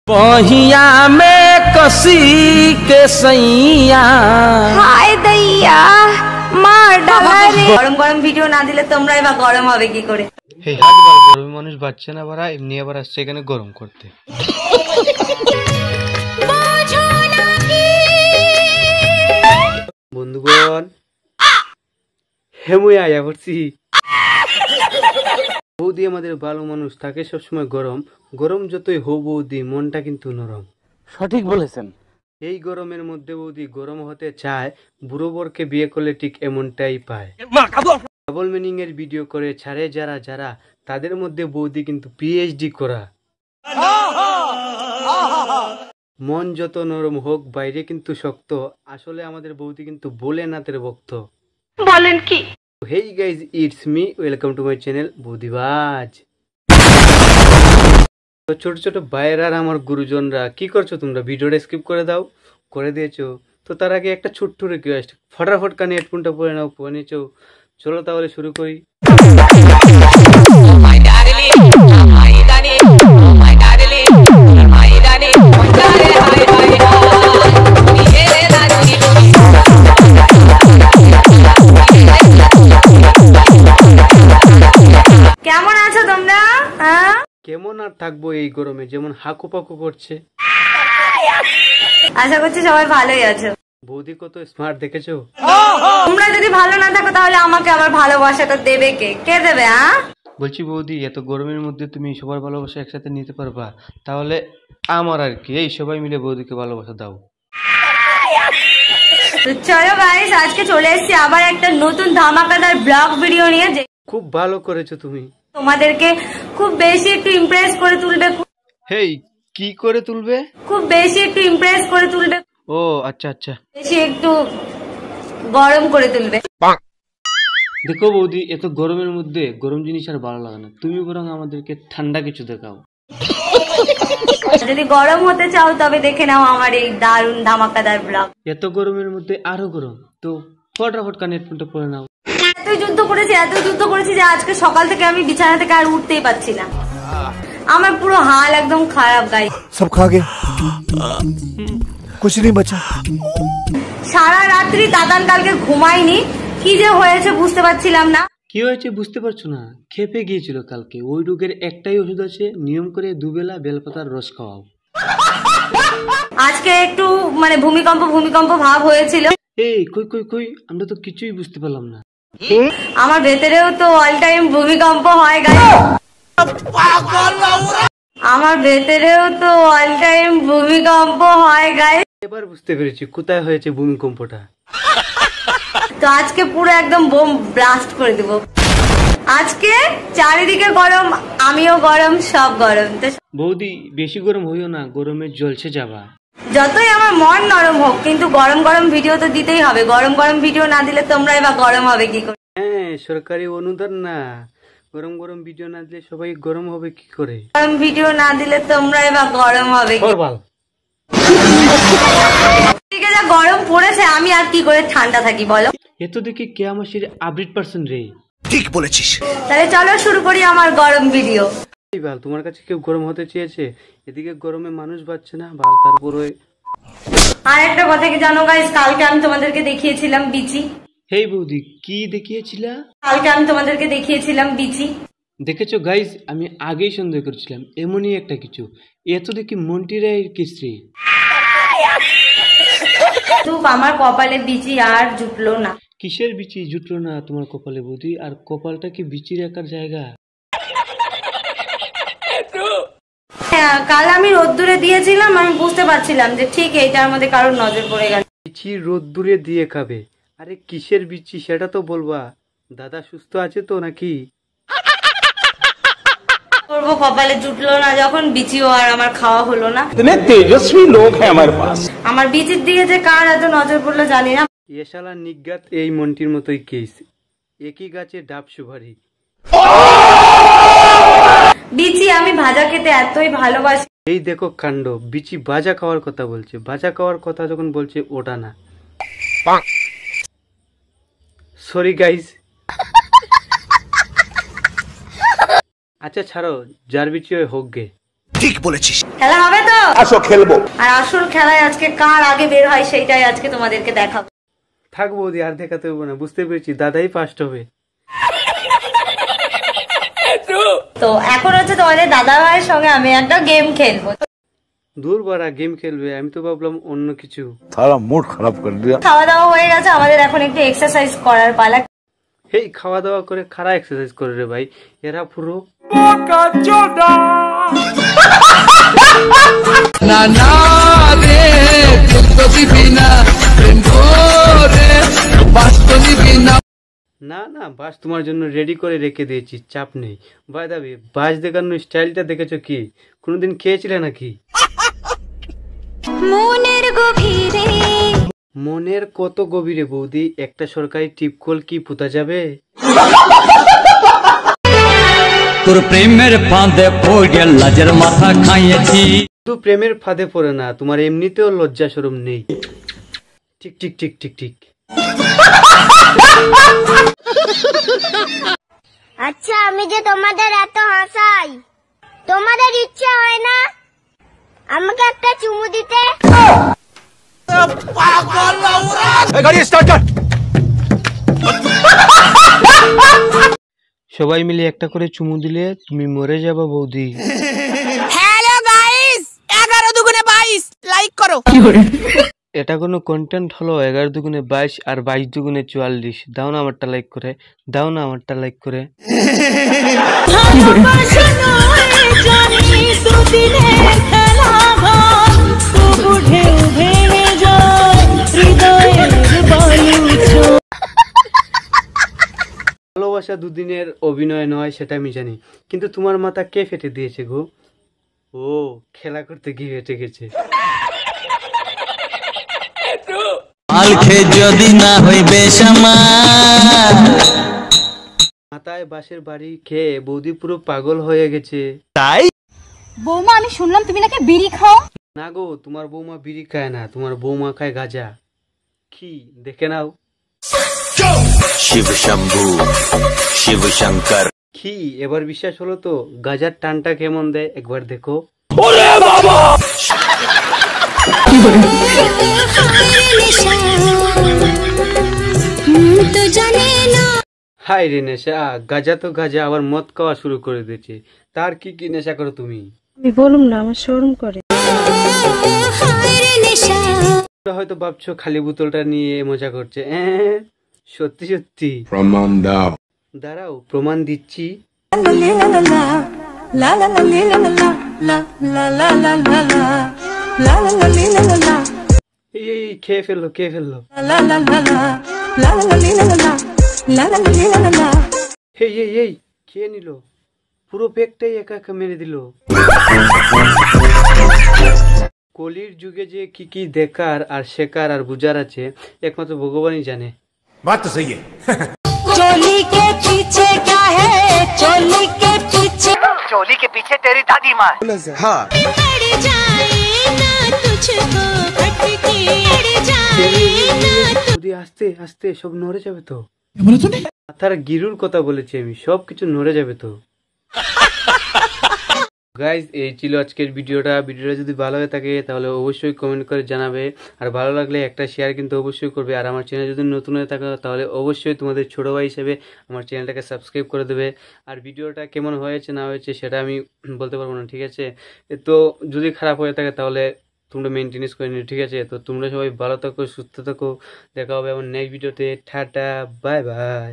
बहिया में कसी के सैया हाय दैया मार डाला रे গরম গরম ভিডিও না দিলে তোমরা এবার গরম হবে কি করে এই হাত বড় গরম মানুষ বাচ্চা না বাড়া এমনি আবার আসছে এখানে গরম করতে বন্ধুগণ হেমুই আয়া করছি বৌদি আমাদের ভালো মানুষ থাকে সবসময় গরম গরম যতই হোক বৌদি মনটা কিন্তু নরম সঠিক বলেছেন এই গরমের মধ্যে বৌদি গরম হতে চায় বুড়ো বরকে বিয়ে করলে ঠিক এমনটাই পায় ডাবল মিনিং এর ভিডিও করে ছাড়ে যারা যারা তাদের মধ্যে বৌদি কিন্তু পিএইচডি করা মন যত নরম হোক বাইরে কিন্তু শক্ত আসলে আমাদের বৌদি কিন্তু বলে নাতের ভক্ত বলেন কি hey guys it's me welcome to my channel Boudibaj তো ছোট ছোট ভাইয়েরা আর আমার গুরুজনরা কি করছো তোমরা ভিডিওটা স্কিপ করে দাও করে দিয়েছো তো তার আগে একটা ছোট্ট রিকোয়েস্ট ফটাফট কানে হেডফোনটা পরে নাও পরে নিয়েছো চলো তাহলে শুরু করি কেমন আছো তোমরা কেমন আর থাকবো এই গরমে যেমন হাকু পাকু করছে আশা করছি সবাই ভালোই আছো বৌদি কত স্মার্ট দেখেছো তোমরা যদি ভালো না থাকো তাহলে আমাকে আবার ভালোবাসাটা দেবে কে কে দেবে বলছি বৌদি এত গরমের মধ্যে তুমি সবার ভালোবাসা একসাথে নিতে পারবা তাহলে আমার আর কি এই সবাই মিলে বৌদিকে ভালোবাসা দাও তো চলো গাইস আজকে চলে এসেছি আবার একটা নতুন ধামাকাদার ব্লগ ভিডিও নিয়ে খুব ভালো করেছো তুমি তোমাদেরকে খুব বেশি একটু ইমপ্রেস করে তুলবে হেই কি করে তুলবে খুব বেশি একটু ইমপ্রেস করে তুলবে ও আচ্ছা আচ্ছা বেশি একটু গরম করে তুলবে দেখো বৌদি এত গরমের মধ্যে গরম জিনিস আর ভালো লাগে না তুমি বরং আমাদেরকে ঠান্ডা কিছু দেখাও যদি গরম হতে চাও তবে দেখে নাও আমার এই দারুণ ধামাকাদার ব্লগ এত গরমের মধ্যে আরো গরম তো ফটাফট কানে হেডফোনটা পরে নাও এত যুদ্ধ করেছি যে আজকে সকাল থেকে আমি বিছানা থেকে আর উঠতেই পারছি না আমার পুরো হাল একদম খারাপ গাইস সব খা গে कुछ नहीं बचा সারা রাত্রি দাদান কালকে ঘুমাইনি কি যে হয়েছে বুঝতে পারছিলাম না কি হয়েছে বুঝতে পারছো না খেপে গিয়েছিল কালকে ওই রোগের একটাই ওষুধ আছে নিয়ম করে দুবেলা বেলপাতার রস খাওয়াও আজকে একটু মানে ভূমিকম্প ভাব হয়েছিল এই কই কই কই আমরা তো কিছুই বুঝতে পারলাম না আমার ভেতরেও তো অল টাইম ভূমিকম্প হয় গাইস আমার ভেতরেও তো অল টাইম ভূমিকম্প হয় গাইস এবার বুঝতে পেরেছি কোথায় হয়েছে ভূমিকম্পটা তো আজকে পুরো একদম বোম ব্লাস্ট করে দেব আজকে চারিদিকে গরম আমিও গরম সব গরম তো বৌদি বেশি গরম হইও না গরমে জ্বলছে যাবা যতই আমার মন নরম হোক কিন্তু গরম গরম ভিডিও তো দিতেই হবে গরম গরম ভিডিও না দিলে তোমরা এবার গরম হবে কি করে হ্যাঁ সরকারি অনুদান না গরম গরম ভিডিও না দিলে সবাই গরম হবে কি করে গরম ভিডিও না দিলে তোমরা এবার গরম হবে কি ঠিক আছে গরম পড়েছে আমি আর কি করে ঠান্ডা থাকি বলো এত দেখি কে আমার সেটা আপডেট পারসন রে ठीक বলেছিস তাহলে চলো শুরু করি আমার গরম ভিডিও এই বাল তোমার কাছে কেউ গরম হতে চেয়েছে এদিকে গরমে মানুষ বাঁচছে না বাল তারপরে আর একটা কথা কি জানো গাইস কালকে আমি তোমাদেরকে দেখিয়েছিলাম বিচি হেই বৌদি কি দেখিয়েছিলা বিচি দেখেছো গাইজ আমি আগেই সন্দেহ করছিলাম এমনই একটা কিছু এত দেখি মন্টিরাই কিস্ত্রি আমার কপালে বিচি আর জুটলো না কিসের বিচি জুটলো না তোমার কপালে বৌদি আর কপালটা কি বিচি রাখার জায়গা হ্যাঁ কাল আমি রোদ্দুরে দিয়েছিলাম আমি বুঝতে পারছিলাম যে ঠিক এইটার মধ্যে কারোর নজর পড়ে গেল বিচি রোদ্দুরে দিয়ে খাবে আরে কিসের বিচি সেটা তো বলবা দাদা সুস্থ আছে তো নাকি করবো কপালে জুটলো না যখন বিচিও আর আমার খাওয়া হলো না তেজস্বী লোক হ্যাঁ আমার পাস আমার বিচির দিকে যে কার এত নজর পড়লো জানি না এ শালা নিজ্ঞাত এই মন্টির মতোই কেস একই গাছে ডাব সুপারি বিচি আমি ভাজা খেতে এতই ভালোবাসি এই দেখো কাণ্ড বিচি ভাজা খাওয়ার কথা বলছে ভাজা খাওয়ার কথা যখন বলছে ওটা না সরি গাইস আচ্ছা ছাড়ো যার বিচি হোক গে ঠিক বলেছিস। খেলা হবে তো? আসো খেলবো। আর আসল খেলায় আজকে কার আগে বের হয় সেইটাই আজকে তোমাদেরকে দেখাবো। থাক বৌদি, আর দেখাতে হবে না, বুঝতে পেরেছি দাদাই ফার্স্ট হবে। তো এখন হচ্ছে তোমাদের দাদা ভাইয়ের সঙ্গে আমি একটা গেম খেলবো। দূর বাড়া, গেম খেলবে? আমি তো ভাবলাম অন্য কিছু। সারা মুড খারাপ করে দিয়া। খাওয়া দাওয়া হয়ে গেছে, আমাদের এখন একটু এক্সারসাইজ করার পালা। হেই, খাওয়া দাওয়া করে খারা এক্সারসাইজ করে রে ভাই, এরা পুরো না না, বাস তোমার জন্য রেডি করে রেখে দিয়েছি, চাপ নেই। বাই দা ওয়ে, বাস দেখানোর স্টাইলটা দেখেছো কি? কোনোদিন খেয়েছিলে নাকি? মনের কত গভীরে বৌদি, একটা সরকারি টিপকল কি পুতা যাবে? তোর প্রেমের ফাঁদে পড়ে লাজের মাথা খাইয়েছি। শুধু প্রেমের ফাঁদে পড়ে না, তোমার এমনিতেও লজ্জা শরম নেই। ঠিক ঠিক ঠিক ঠিক ঠিক। আচ্ছা, আমি যে তোমাদের এত হাসাই, তোমাদের ইচ্ছা হয় না আমাকে একটা চুমু দিতে? গাড়ি স্টার্ট কর। সবাই মিলে একটা করে চুমু দিলে তুমি মরে যাবা বৌদি। হ্যালো গাইস, 11 দুগুণে 22 লাইক করো। এটা কোনো কন্টেন্ট হলো? 11 দুগুণে 22 আর 22 দুগুণে 44। দাও না আমারটা লাইক করে, দাও না আমারটা লাইক করে। ভালোবাসা দুদিনের অভিনয় নয়, সেটা আমি জানি, কিন্তু তোমার মাথা কে ফেটে দিয়েছে গো? ও, খেলা করতে গিয়ে ফেটে গেছে। মাল খেয়ে যদি না হইবে আমার, মাথায় বাঁশের বাড়ি খেয়ে বৌদি পুরো পাগল হয়ে গেছে। তাই বৌমা, আমি শুনলাম তুমি নাকি বিড়ি খাও। না গো, তোমার বৌমা বিড়ি খায় না, তোমার বৌমা খায় গাঁজা। কি দেখে নাও। শিব শম্ভু শিব শঙ্কর। কি এবার বিশ্বাস হলো তো? গাঁজার টানটা কেমন দেয় একবার দেখো। হাই রে নেশা, গাঁজা তো গাঁজা, আবার মদ খাওয়া শুরু করে দিয়েছে। তার কি কি নেশা করো তুমি? আমি বলুম না, আমার শরম করে। হয়তো ভাবছো খালি বোতলটা নিয়ে মজা করছে। সত্যি সত্যি প্রমাণ দাও। দাঁড়াও, প্রমাণ দিচ্ছি। এই খেয়ে ফেললো, খেয়ে ফেললো। এই এই এই খেয়ে নিল, পুরো পেকটাই একা একা মেরে দিল। কলির যুগে যে কি কি দেখার আর শেখার আর বুঝার আছে, একমাত্র ভগবানই জানে। বাত তো সহি चोली के पीछे क्या है, चोली के पीछे, चोली के पीछे तेरी दादी माँ। हाँ, पड़ जाए ना तुझको खटके, पड़ जाए ना। যদি আস্তে আস্তে সব নড়ে যাবে তো। মাথার গিরুর কথা বলেছি আমি, সব কিছু নড়ে যাবে তো। গাইজ, এই ছিল আজকের ভিডিওটা। যদি ভালো হয়ে থাকে তাহলে অবশ্যই কমেন্ট করে জানাবে, আর ভালো লাগলে একটা শেয়ার কিন্তু অবশ্যই করবে। আর আমার চ্যানেল যদি নতুন হয়ে থাকে তাহলে অবশ্যই তোমাদের ছোট ভাই হিসেবে আমার চ্যানেলটাকে সাবস্ক্রাইব করে দেবে। আর ভিডিওটা কেমন হয়েছে না হয়েছে সেটা আমি বলতে পারবো না, ঠিক আছে? তো যদি খারাপ হয়ে থাকে তাহলে তোমরা মেনটেনেন্স করে নিও, ঠিক আছে? তো তোমরা সবাই ভালো থাকো, সুস্থ থাকো, দেখা হবে আমার নেক্সট ভিডিওতে। Tata, bye bye.